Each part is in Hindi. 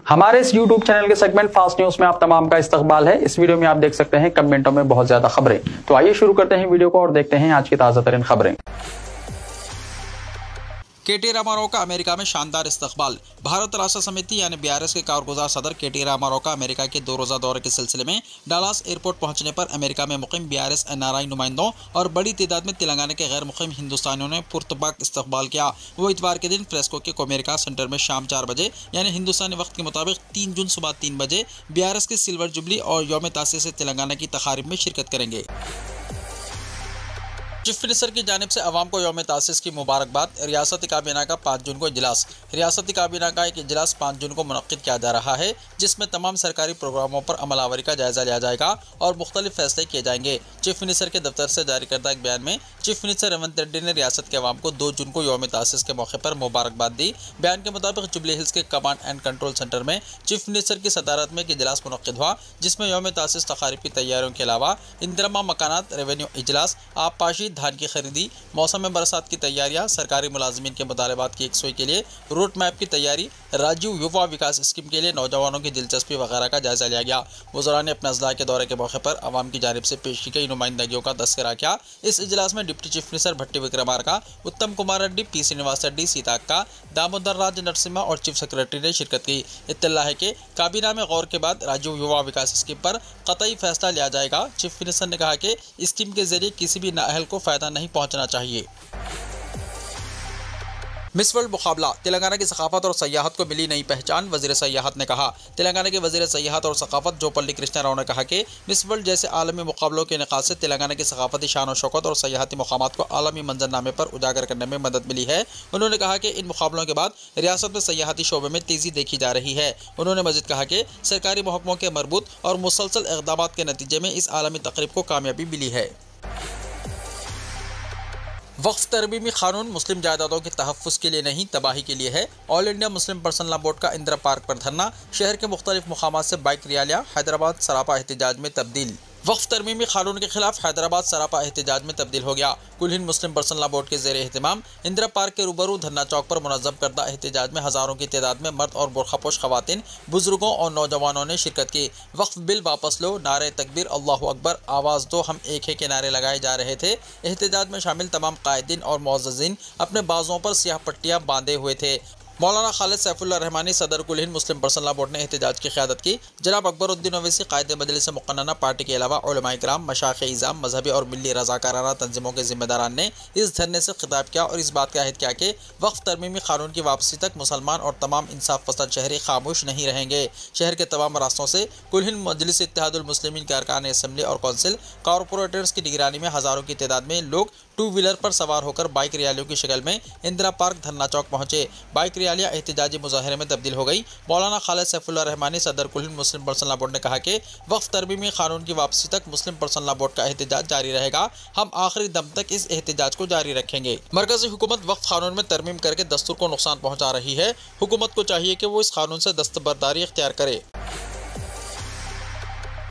हमारे इस YouTube चैनल के सेगमेंट फास्ट न्यूज में आप तमाम का इस्तकबाल है। इस वीडियो में आप देख सकते हैं कमेंटों में बहुत ज्यादा खबरें। तो आइए शुरू करते हैं वीडियो को और देखते हैं आज की ताजा तरीन खबरें। के.टी. रामाराव का अमेरिका में शानदार इस्तकबाल। भारत राष्ट्र समिति यानी बीआरएस के कारगुजार सदर के.टी. रामाराव का अमेरिका के 2 रोज़ा दौरे के सिलसिले में डलास एयरपोर्ट पहुंचने पर अमेरिका में मुकीम बीआरएस एनआरआई नुमाइंदों और बड़ी तादाद में तेलंगाना के गैर मुकीम हिंदुस्तानियों ने पुरतबाक इस्तकबाल किया। वो इतवार के दिन फ्रेस्को के कोमेरिका सेंटर में शाम 4 बजे यानी हिंदुस्तानी वक्त के मुताबिक 3 जून सुबह 3 बजे बीआरएस की सिल्वर जुबली और यौम तासीस से तेलंगाना की तकारीब में शिरकत करेंगे। चीफ मिनिस्टर की जानिब से अवाम को यौम तासीस की मुबारकबाद। रियासती काबीना का 5 जून को इजलास। रियासती काबीना का एक इजलास 5 जून को मुनक्किद किया जा रहा है, जिसमें तमाम सरकारी प्रोग्रामों पर अमलावरी का जायजा लिया जाएगा और मुख्तलिफ फैसले किए जाएंगे। चीफ मिनिस्टर के दफ्तर से जारी करदा एक बयान में चीफ मिनिस्टर रेवंत रेड्डी ने रियासत के अवाम को 2 जून को यौम तासीस के मौके पर मुबारकबाद दी। बयान के मुताबिक जुबली हिल्स के कमांड एंड कंट्रोल सेंटर में चीफ मिनिस्टर की सदारत में एक इजलास मुनक्किद हुआ, जिसमें यौम तासीस तकारीब की तैयारियों के अलावा इंदिरमा मकानात, रेवेन्यू इजलास, आबपाशी, धान की खरीदी, मौसम में बरसात की तैयारियां, सरकारी मुलाजिमीन के मुतालबात की यकसुई के लिए रूट मैप की तैयारी, राजीव युवा विकास स्कीम के लिए नौजवानों की दिलचस्पी वगैरह का जायजा लिया गया। वज़रा ने अपने अज़ला के दौरे के मौके पर अवाम की जानिब से पेश की गई नुमाइंदगियों का तस्करा किया। इस इजलास में डिप्टी चीफ मिनिस्टर भट्टी विक्रमार्का, उत्तम कुमार रेड्डी, पी श्रीनिवास रेड्डी, सीताक्का, दामोदर राज नरसिम्हा और चीफ सेक्रेटरी ने शिरकत की। इत्तला है कि काबीना में गौर के बाद राजीव युवा विकास स्कीम पर कतई फैसला लिया जाएगा। चीफ मिनिस्टर ने कहा कि स्कीम के जरिए किसी भी नाअहल को फ़ायदा नहीं पहुँचना चाहिए। मिस वर्ल्ड मुकाबला। तेलंगाना की सकाफत और सयाहत को मिली नई पहचान, वज़ीर सयाहत ने कहा। तेलंगाना के वज़ीर सयाहत और सकाफत जोपल्ली कृष्णा राव ने कहा कि मिस वर्ल्ड जैसे आलमी मुकाबलों के इनेकाद से तेलंगाना की सकाफती शान और शौकत और सयाहती मकामात को आलमी मंजरनामे पर उजागर करने में मदद मिली है। उन्होंने कहा कि इन मुकाबलों के बाद रियासत में सयाहती शोबे में तेज़ी देखी जा रही है। उन्होंने मज़ीद कहा कि सरकारी महकमों के मरबूत और मुसलसल इक़दाम के नतीजे में इस आलमी तक़रीब को कामयाबी मिली है। वक्फ तरमीमी कानून मुस्लिम जायदादों के तहफ़्फ़ुज़ के लिए नहीं, तबाही के लिए है। All India Muslim personal law board का इंदिरा पार्क पर धरना। शहर के मुख्तलिफ मुकामात से बाइक रैलियाँ। हैदराबाद सरापा एहतजाज में तब्दील। वक्फ तरमीमी कानून के खिलाफ हैदराबाद सरापा एहतजाज में तब्दील हो गया। कुल हिंद मुस्लिम पर्सनल लॉ बोर्ड के ज़ेर एहतमाम इंदिरा पार्क के रूबरू धरना चौक पर मुनज़्ज़म करदा एहतजाज में हज़ारों की तादाद में मर्द और बुरखापोश ख़वातीन, बुजुर्गों और नौजवानों ने शिरकत की। वक्फ बिल वापस लो, नारे तकबीर, अल्लाहु अकबर, आवाज़ दो, हम एक है के नारे लगाए जा रहे थे। एहतजाज में शामिल तमाम कायदीन और मुअज़्ज़िज़ीन अपने बाजुओं पर सियाह पट्टियाँ बांधे हुए थे। मौलाना खालिद सैफुल्लाह रहमानी सदर कुल हिंद मुस्लिम पर्सनल लॉ बोर्ड ने एहतजाज की क़यादत की। जनाब अकबरुद्दीन ओवैसी कायदे मजलिस मुक़न्नना पार्टी के अलावा उलमाए किराम, मशाइख़ इज़ाम, मजहबी और मिली रज़ाकाराना तंजीमों के ज़िम्मेदारान ने इस धरने से खिताब किया और इस बात का अहद किया कि वक्फ तरमीमी कानून की वापसी तक मुसलमान और तमाम इंसाफ पसंद शहरी खामोश नहीं रहेंगे। शहर के तमाम रास्तों से कुल हिंद मजलिस इत्तेहादुल मुस्लिमीन के अरकान असम्बली और कौंसिल कॉरपोरेटर्स की निगरानी में हज़ारों की तादाद में लोग 2 व्हीलर पर सवार होकर बाइक रैलियों की शक्ल में इंदिरा पार्क धरना चौक पहुंचे। बाइक रैलियाँ एहतजाजी मुजाहरे में तब्दील हो गई। मौलाना खालिद सैफुल्लाह रहमानी सदर कुल हिंद मुस्लिम पर्सनल लॉ बोर्ड ने कहा कि वक्फ तरमीमी कानून की वापसी तक मुस्लिम पर्सनल लॉ बोर्ड का एहतजाज जारी रहेगा। हम आखिरी दम तक इस एहतजाज को जारी रखेंगे। मरकजी हुकूमत वक्फ कानून में तरमीम करके दस्तूर को नुकसान पहुँचा रही है। हुकूमत को चाहिए कि वो इस कानून से दस्तबरदारी इख्तियार करे।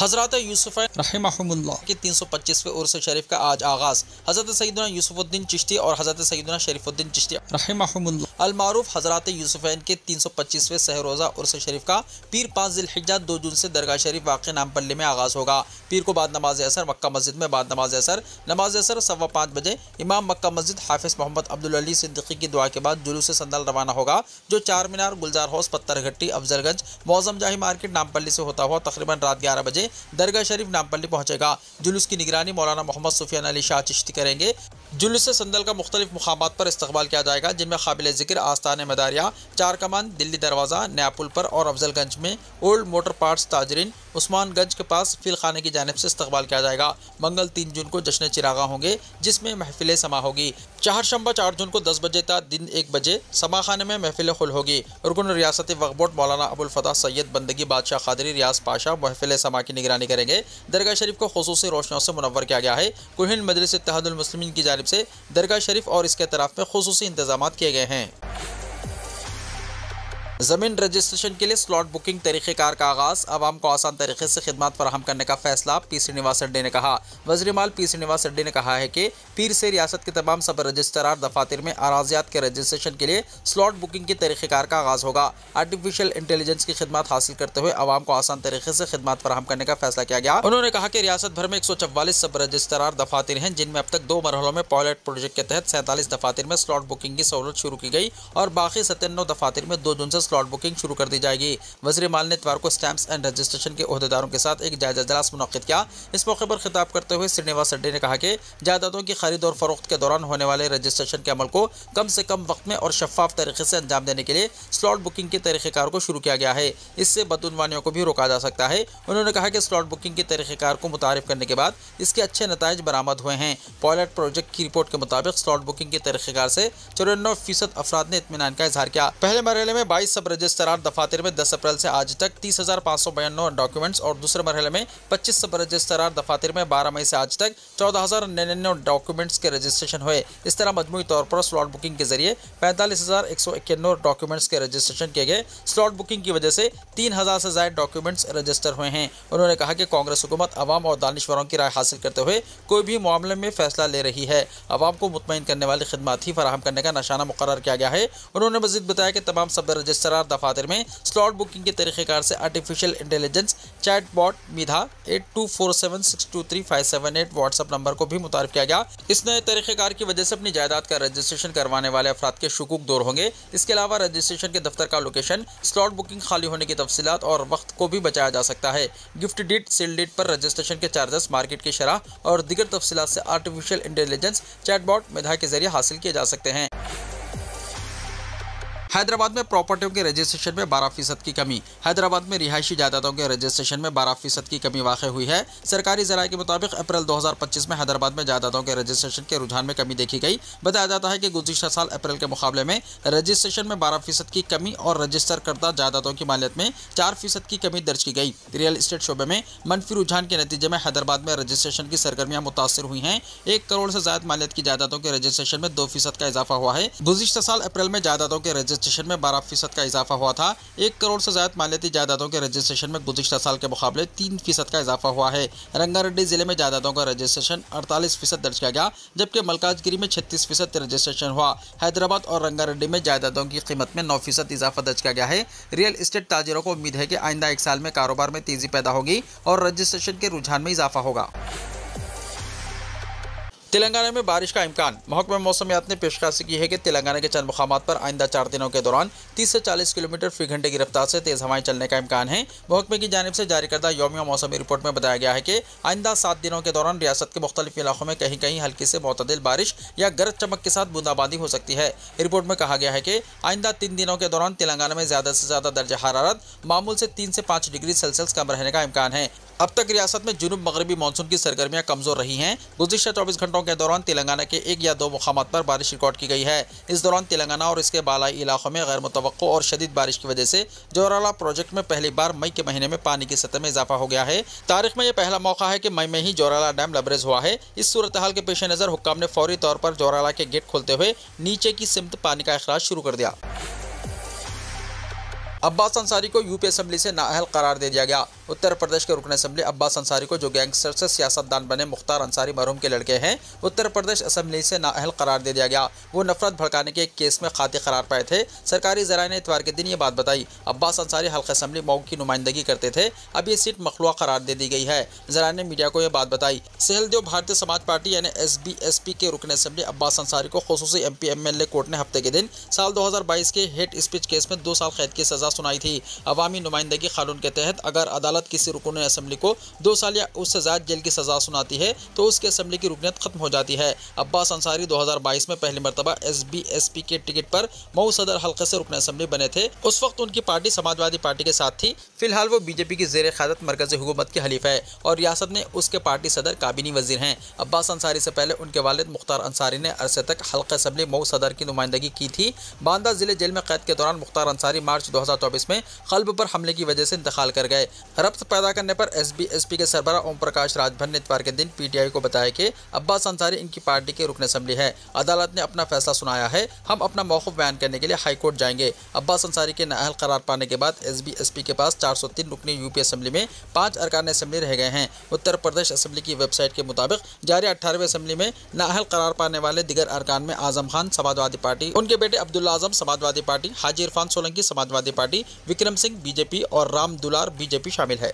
हज़रत यूसुफ़ैन रहमहुमुल्लाह की 325वें उर्स शरीफ का आज आगाज़। हज़रत सैयदना यूसुफ़ुद्दीन चिश्ती और हज़रत सैयदना शरीफुद्दीन चिश्ती रहमहुमुल्लाह अल-मारूफ हज़रत यूसुफ़ैन के 325वें सहरोज़ा उर्स शरीफ का पीर 5 ज़िलहिज्जा 2 जून से दरगाह शरीफ वाक़ नामपल्ली में आगाज़ होगा। पीर को बाद नमाज असर मक्का मस्जिद में, बाद नमाज असर 5:15 बजे इमाम मक्का मस्जिद हाफिज़ मोहम्मद अब्दुल अली सिद्दीकी की दुआ के बाद जुलूस संदल रवाना होगा, जो 4 मीनार, गुलजार हाउस, पत्थर घट्टी, अफजलगंज, मौज़म जाही मार्केट नामपल्ली से होता हुआ तकरीबन रात 11 बजे दरगाह शरीफ नामपल्ली पहुंचेगा। जुलूस की निगरानी मौलाना मोहम्मद सुफियान अली शाह चिश्ती करेंगे। जुलूस से संदल का मुख्तलिफ मुकामात पर इस्तकबाल किया जाएगा, जिनमें काबिल ज़िक्र आस्तान मदारिया, चार कमान, दिल्ली दरवाज़ा, नया पुल पर और अफजलगंज में ओल्ड मोटर पार्ट्स ताजरीन, उस्मानगंज के पास फिल खाने की जानिब से इस्तकबाल किया जाएगा। मंगल 3 जून को जश्न चिरागा होंगे, जिसमें महफिल समा होगी। चहारशंबा 4 जून को 10 बजे तक दिन 1 बजे समा खाने में महफिल खुल होगी। रुकन रियासती वक्फ बोर्ड मौलाना अबुल फतह सैयद बंदगी बादशाह कादरी रियाज पाशा महफिल समा की निगरानी करेंगे। दरगाह शरीफ को खुसूसी रोशनियों से मुनव्वर किया गया है। कुल हिंद मजलिस इत्तेहादुल मुस्लिमीन की जानिब से दरगाह शरीफ और इसके तरफ में खुसूसी इंतजाम किए गए हैं। जमीन रजिस्ट्रेशन के लिए स्लॉट बुकिंग तरीक़ेकार का आगाज, आवाम को आसान तरीके से खिदमत फराहम करने का फैसला। पी श्रीनिवास रेड्डी ने कहा। वज़ीर माल पी श्रीनिवास रेड्डी ने कहा है कि पीर से रियासत के तमाम सब रजिस्ट्रार दफातर में अराजियात के रजिस्ट्रेशन के लिए स्लॉट बुकिंग के तरीक़ेकार का आगाज होगा। आर्टिफिशियल इंटेलिजेंस की खिदमत हासिल करते हुए आवाम को आसान तरीके से खिदमत फराहम करने का फैसला किया गया। उन्होंने कहा कि रियासत भर में 144 सब रजिस्ट्रार दफातर हैं, जिनमें अब तक 2 मरहलों में पायलट प्रोजेक्ट के तहत 47 दफातर में स्लॉट बुकिंग की सहूलत शुरू की गई और बाकी 97 दफातर में 2 जून से स्लॉट बुकिंग शुरू कर दी जाएगी। वज़ीर माल ने इतवार को स्टैम्प्स एंड रजिस्ट्रेशन के ओहदेदारों के साथ एक जायजा इजलास मुनक्किद किया। इस मौके पर खिताब करते हुए श्रीनिवास रेड्डी ने कहा कि जायदादों की खरीद और फरोख्त के दौरान होने वाले रजिस्ट्रेशन के अमल को कम से कम वक्त में और शफाफ तरीके से अंजाम देने के लिए स्लॉट बुकिंग के तरीक़ेकार को शुरू किया गया है। इससे बदउनवानियों को भी रोका जा सकता है। उन्होंने कहा कि स्लॉट बुकिंग के तरीक़ेकार को मुतारिफ करने के बाद इसके अच्छे नताइज बरामद हुए हैं। पायलट प्रोजेक्ट की रिपोर्ट के मुताबिक स्लॉट बुकिंग के तरीक़ेकार से 94% अफराद ने इत्मीनान का इजहार किया। पहले मरहले में 22 सब रजिस्ट्रार दफातर में 10 अप्रैल से आज तक 30,592 डॉक्यूमेंट्स और दूसरे मरहले में 25 सब रजिस्ट्रार दफातर में 12 मई से आज तक 14,099 डॉक्यूमेंट्स के रजिस्ट्रेशन हुए। इस तरह मजमूई तौर पर स्लॉट बुकिंग के जरिए 45,191 डॉक्यूमेंट्स के रजिस्ट्रेशन किए गए। स्लॉट बुकिंग की वजह से 3,000 से ज्यादा डॉक्यूमेंट्स रजिस्टर हुए हैं। उन्होंने कहा कि कांग्रेस हुकूमत अवाम और दानिश्वरों की राय हासिल करते हुए कोई भी मामले में फैसला ले रही है। अवाम को मुतमईन करने वाली खिदमत ही फराहम करने का निशाना मुकर्रर किया गया है। उन्होंने मजीद बताया कि तमाम सब रजिस्ट्रार दफातर में स्लॉट बुकिंग के तरीक़ेकार से artificial intelligence chat bot Midha 8247623578 WhatsApp number को भी मुतारिफ किया गया। इस नए तरीक़ेकार की वजह से अपनी जायदाद का रजिस्ट्रेशन करवाने वाले अफराद के शुकूक दूर होंगे। इसके अलावा रजिस्ट्रेशन के दफ्तर का लोकेशन, स्लॉट बुकिंग खाली होने की तफसीलात और वक्त को भी बचाया जा सकता है। गिफ्ट डीड, सील डीड पर रजिस्ट्रेशन के चार्जेस, मार्केट की शरह और दीगर तफसीलात से आर्टिफिशियल इंटेलिजेंस चैटबॉट मिधा के जरिए हासिल किए जा सकते हैं। हैदराबाद में प्रॉपर्टियों के रजिस्ट्रेशन में 12% की कमी। हैदराबाद में रिहायशी जायदादों के रजिस्ट्रेशन में 12% की कमी वाक़ हुई है। सरकारी ज़राए के मुताबिक अप्रैल 2025 में हैदराबाद में जायदादों के रजिस्ट्रेशन के रुझान में कमी देखी गई। बताया जाता है कि गुज़िश्ता साल अप्रैल के मुकाबले में रजिस्ट्रेशन में 12% की कमी और रजिस्टर करदा जायदादों की मालियत में 4% की कमी दर्ज की गई। रियल इस्टेट शोबे में मनफी रुझान के नतीजे में हैदराबाद में रजिस्ट्रेशन की सरगर्मियाँ मुतासर हुई हैं। 1 करोड़ से ज़्यादा मालियत की जायदादों के रजिस्ट्रेशन में 2% का इजाफा हुआ है। गुज़िश्ता साल अप्रैल में जायदादों के रजिस्ट्रेशन में 12% का इजाफा हुआ था। 1 करोड़ से ज्यादा मालियती जायदादों के रजिस्ट्रेशन में गुज़िश्ता साल के मुकाबले 3% का इजाफा हुआ है। रंगारेड्डी जिले में जायदादों का रजिस्ट्रेशन 48% दर्ज किया गया, जबकि मलकाजगिरी में 36% रजिस्ट्रेशन हुआ। हैदराबाद और रंगारेड्डी में जायदादों की कीमत में 9% इजाफा दर्ज किया गया है। रियल इस्टेट ताजिरों को उम्मीद है कि आइंदा 1 साल में कारोबार में तेजी पैदा होगी और रजिस्ट्रेशन के रुझान में इजाफा होगा। तेलंगाना में बारिश का इम्कान। महकमा मौसमियात ने पेशकशी की है कि तेलंगाना के चंद मुकामात पर आइंदा 4 दिनों के दौरान 30 से 40 किलोमीटर फी घंटे की रफ्तार से तेज़ हवाएं चलने का इम्कान है। महकमे की जानिब से जारी करदा यौमिया मौसमी रिपोर्ट में बताया गया है कि आइंदा 7 दिनों के दौरान रियासत के मुख्तलिफ इलाकों में कहीं कहीं हल्की से मुतदिल बारिश या गरज चमक के साथ बूंदाबांदी हो सकती है। रिपोर्ट में कहा गया है कि आइंदा 3 दिनों के दौरान तेलंगाना में ज़्यादा से ज़्यादा दर्जा हरारत मामूल से 3 से 5 डिग्री सेल्सियस कम रहने का इम्कान है। अब तक रियासत में जुनूब मगरबी मानसून की सरगर्मियां कमजोर रही हैं। गुज़िश्ता 24 घंटों के दौरान तेलंगाना के 1 या 2 मुकामात पर बारिश रिकॉर्ड की गई है। इस दौरान तेलंगाना और इसके बालाई इलाकों में गैर मुतवक्को और शदीद बारिश की वजह से जोराला प्रोजेक्ट में पहली बार मई के महीने में पानी की सतह में इजाफा हो गया है। तारीख में यह पहला मौका है कि मई में ही जोराला डैम लबरेज हुआ है। इस सूरत हाल के पेश नज़र हुक्काम ने फौरी तौर पर जोराला के गेट खोलते हुए नीचे की सिमत पानी का अखराज शुरू कर दिया। अब्बास अंसारी को यूपी असम्बली से नाअहल करार दे दिया गया। उत्तर प्रदेश के रुकन असम्बली अब्बास अंसारी को, जो गैंगस्टर से सियासतदान बने मुख्तार अंसारी मरहूम के लड़के हैं, उत्तर प्रदेश असम्बली से नाअहल करार दे दिया गया। वो नफरत भड़काने के एक केस में खाती करार पाए थे। सरकारी ज़राए ने इतवार के दिन ये बात बताई। अब्बास अंसारी हल्का असम्बली मऊ की नुमाइंदगी करते थे। अब ये सीट मखलूआ करार दे दी गई है। ज़राए ने मीडिया को यह बात बताई। सहलदेव भारतीय समाज पार्टी यानी SBSP के रुकन असम्बली अब्बास अंसारी को खुसूसी MP MLA कोर्ट ने हफ्ते के दिन साल 2022 के हेट स्पीच केस में 2 साल कैद की सजा सुनाई थी। अवामी नुमाइंदगी कानून के तहत अगर अदालत किसी रुकन असम्बली को 2 साल या उससे ज़्यादा जेल की सजा सुनाती है तो उसकी असम्बली की रुकनीत खत्म हो जाती है। अब्बास अंसारी 2022 में पहली मरतबा SBSP के टिकट पर मऊ सदर हल्के से रुकन असम्बली बने थे। उस वक्त उनकी पार्टी समाजवादी पार्टी के साथ थी। फिलहाल वो BJP की ज़ेर क़यादत मरकज़ी हुकूमत की हलीफ है और रियासत ने उसके पार्टी सदर काबीनी वजीर हैं। अब्बास अंसारी से पहले उनके वालिद मुख्तार अंसारी ने अरसे तक हल्का असम्बली मऊ सदर की नुमाइंदगी की थी। बांदा जिले जेल में कैद के दौरान मुख्तार अंसारी मार्च 2024 2024 में कल्ब पर हमले की वजह से इंतकाल कर गए। रब्त पैदा करने पर SBSP के सरबराह ओम प्रकाश राजभर ने इतवार के दिन PTI को बताया कि अब्बास अंसारी इनकी पार्टी के रुकन असम्बली है। अदालत ने अपना फैसला सुनाया है, हम अपना मौक़िफ़ बयान करने के लिए हाई कोर्ट जाएंगे। अब्बास अंसारी के नाअहल करार पाने के बाद SBSP के पास 403 रुकनी यूपी असम्बली में 5 अरकान असम्बली रह गए हैं। उत्तर प्रदेश असम्बली की वेबसाइट के मुताबिक जारी 18वें असम्बली में नाअहल करार पाने वाले दिगर अरकान में आजम खान समाजवादी पार्टी, उनके बेटे अब्दुल्ला आजम समाजवादी पार्टी, हाजी इरफान सोलंकी समाजवादी पार्टी, विक्रम सिंह BJP और राम दुलार BJP शामिल है।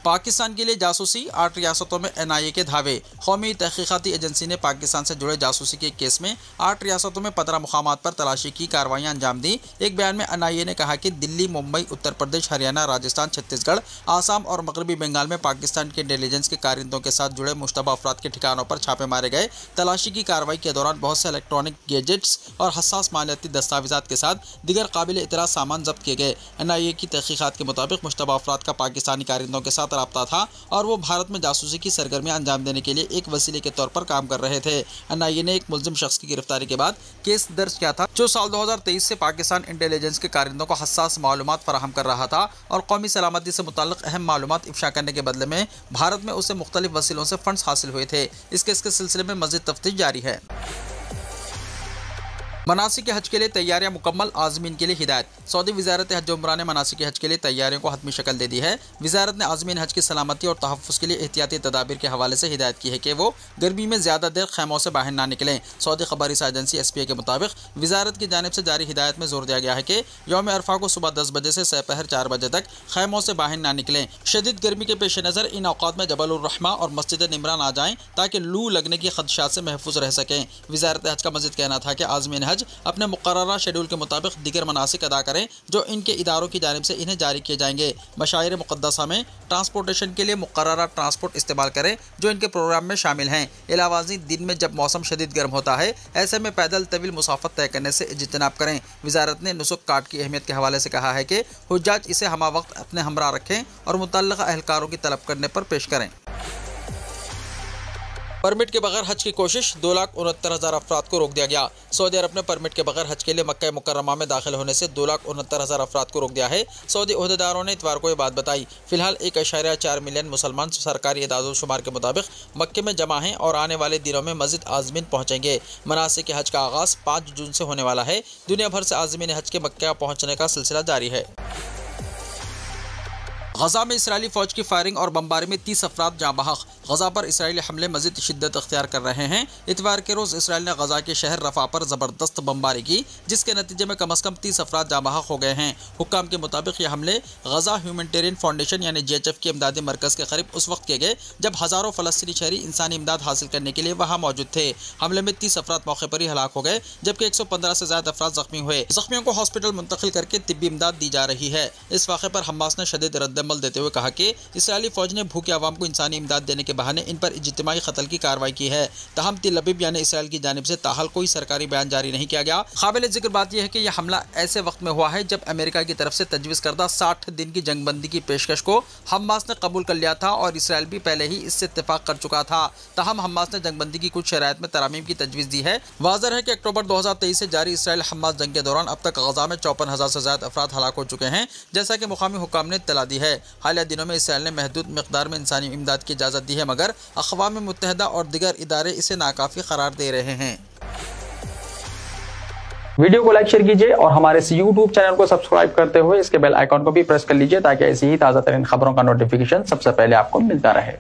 पाकिस्तान के लिए जासूसी, 8 रियासतों में NIA के धावे। कौमी तहकीकाती एजेंसी ने पाकिस्तान से जुड़े जासूसी के केस में 8 रियासतों में 15 मुकामात पर तलाशी की कार्रवाइयां अंजाम दी। एक बयान में NIA ने कहा कि दिल्ली, मुंबई, उत्तर प्रदेश, हरियाणा, राजस्थान, छत्तीसगढ़, आसाम और मगरबी बंगाल में पाकिस्तान के इंटेलिजेंस के कारिंदों के साथ जुड़े मुश्तबा अफराद के ठिकानों पर छापे मारे गए। तलाशी की कार्रवाई के दौरान बहुत से इलेक्ट्रॉनिक गैजेट्स और हसास मालियाती दस्तावेजात के साथ दीगर काबिल इतराज़ सामान जब्त किए गए। NIA की तहकीकात के मुताबिक मुश्तबा अफराद का पाकिस्तानी कारिंदों के साथ राब्ता था और वो भारत में जासूसी की सरगर्मियां अंजाम देने के लिए एक वसीले के तौर पर काम कर रहे थे। NIA ने एक मुल्जिम शख्स की गिरफ्तारी के बाद केस दर्ज किया था, जो साल 2023 से पाकिस्तान इंटेलिजेंस के कारिंदों को हसास मालूमात फराहम कर रहा था और कौमी सलामती से मुताल्लिक अहम मालूमात इफ्शा करने के बदले में भारत में उसे मुख्तलिफ वसीलों से फंड्स हासिल हुए थे। इस केस के सिलसिले में मज़ीद तफ्तीश जारी है। मनासिक हज के लिए तैयारियां मुकम्मल, आज़मीन के लिए हिदायत। सऊदी वज़ारत हज उम्रा ने मनासिक हज के लिए तैयारियों को हतमी शक्ल दे दी है। वज़ारत ने आज़मीन हज की सलामती और तहफ़्फ़ुज़ के लिए एहतियाती तदाबीर के हवाले से हिदायत की है कि वो गर्मी में ज़्यादा देर खैमों से बाहर ना निकलें। सऊदी खबरी एजेंसी SPA के मुताबिक वज़ारत की जानिब से जारी हिदायत में जोर दिया गया है कि यौम अरफा को सुबह 10 बजे से दोपहर 4 बजे तक खैमों से बाहर ना निकलें। शदीद गर्मी के पेश नज़र इन औक़ात में जबल उर रहमा और मस्जिद निमरा ना जाएँ ताकि लू लगने की खदशात से महफूज रह सकें। वज़ारत हज का मज़ीद कहना था कि आज़मीन हज अपने मुक़र्ररा शेड्यूल के मुताबिक दीगर मनासिक अदा करें जो इनके इदारों की जानिब से इन्हें जारी किए जाएंगे। मशाइर मुक़द्दसा में ट्रांसपोर्टेशन के लिए मुक़र्ररा ट्रांसपोर्ट इस्तेमाल करें जो इनके प्रोग्राम में शामिल हैं। इलावाज़ी दिन में जब मौसम शदीद गर्म होता है, ऐसे में पैदल तवील मुसाफ़त तय करने से इज्तिनाब करें। वज़ारत ने नुसुक कार्ड की अहमियत के हवाले से कहा है कि हुज्जाज इसे हमा वक्त अपने हमरा रखें और मुतल्लिक़ा अहलकारों की तलब करने पर पेश करें। परमिट के बगैर हज की कोशिश, 2,69,000 अफराद को रोक दिया गया। सऊदी अरब ने परमिट के बगैर हज के लिए मक्का मुकर्रमा में दाखिल होने से 2,69,000 अफराद को रोक दिया है। सऊदी ओहदेदारों ने इतवार को ये बात बताई। फिलहाल 1.4 मिलियन मुसलमान सरकारी एदाद-ओ-शुमार के मुताबिक मक्के में जमा हैं और आने वाले दिनों में मज़ीद आज़मीन पहुँचेंगे। मनासिक हज का आगाज़ 5 जून से होने वाला है। दुनिया भर से आज़मीन हज के मक्का पहुँचने का सिलसिला जारी है। गजा में इसराइली फ़ौज की फायरिंग और बमबारी में 30 अफराद जाँ बहक। गजा पर इसराइली हमले मज़ीद शिद्दत अख्तियार कर रहे हैं। इतवार के रोज़ इसराइल ने गजा के शहर रफ़ा पर ज़बरदस्त बमबारी की, जिसके नतीजे में कम अज़ कम 30 अफराद जाँ बहक हो गए हैं। हुक्काम के मुताबिक ये हमले गजा ह्यूमैनिटेरियन फाउंडेशन यानी GHF के इमदादी मरकज़ के करीब उस वक्त किए गए जब हज़ारों फ़लस्तीनी शहरी इंसानी इमदाद हासिल करने के लिए वहाँ मौजूद थे। हमले में 30 अफराद मौके पर ही हलाक हो गए, जबकि 115 से ज़्यादा अफराद ज़ख्मी हुए। ज़ख्मियों को हॉस्पिटल मुंतकिल करके तिब्बी इमदाद दी जा रही है। इस वाक़े पर हमास ने शदीद रद्दअमल देते हुए कहा कि इसराइली फौज ने भूखे अवाम को इंसानी इमदाद देने के बहाने इन पर इज्तिमाई कत्ल की कार्रवाई की है। तहम तिल अबीब यानी इसराइल की जानिब से ताहाल कोई सरकारी बयान जारी नहीं किया गया। काबिल जिक्र बात यह है कि यह हमला ऐसे वक्त में हुआ है जब अमेरिका की तरफ से तजवीज़ करदा 60 दिन की जंगबंदी की पेशकश को हमास ने कबूल कर लिया था और इसराइल भी पहले ही इससे इत्तेफाक कर चुका था। तहम हमास ने जंगबंदी की कुछ शराइत में तरामीम की तजवीज़ दी है। वाज़ेह है कि अक्टूबर 2023 से जारी इसराइल हमास जंग के दौरान अब तक गजा में 54,000 से ज़्यादा अफराद हलाक हो चुके हैं, जैसा कि मुकामी हुक्काम ने इत्तला दी है। हालिया दिनों में इसराइल ने महदूद मिक़दार में इंसानी इमदाद की इजाज़त दी है, मगर अक़वाम मुत्तहिदा और दिगर इदारे इसे नाकाफ़ी करार दे रहे हैं। वीडियो को लाइक शेयर कीजिए और हमारे इस YouTube चैनल को सब्सक्राइब करते हुए इसके बेल आइकॉन को भी प्रेस कर लीजिए ताकि ऐसी ही ताज़ा तरीन खबरों का नोटिफिकेशन सबसे पहले आपको मिलता रहे।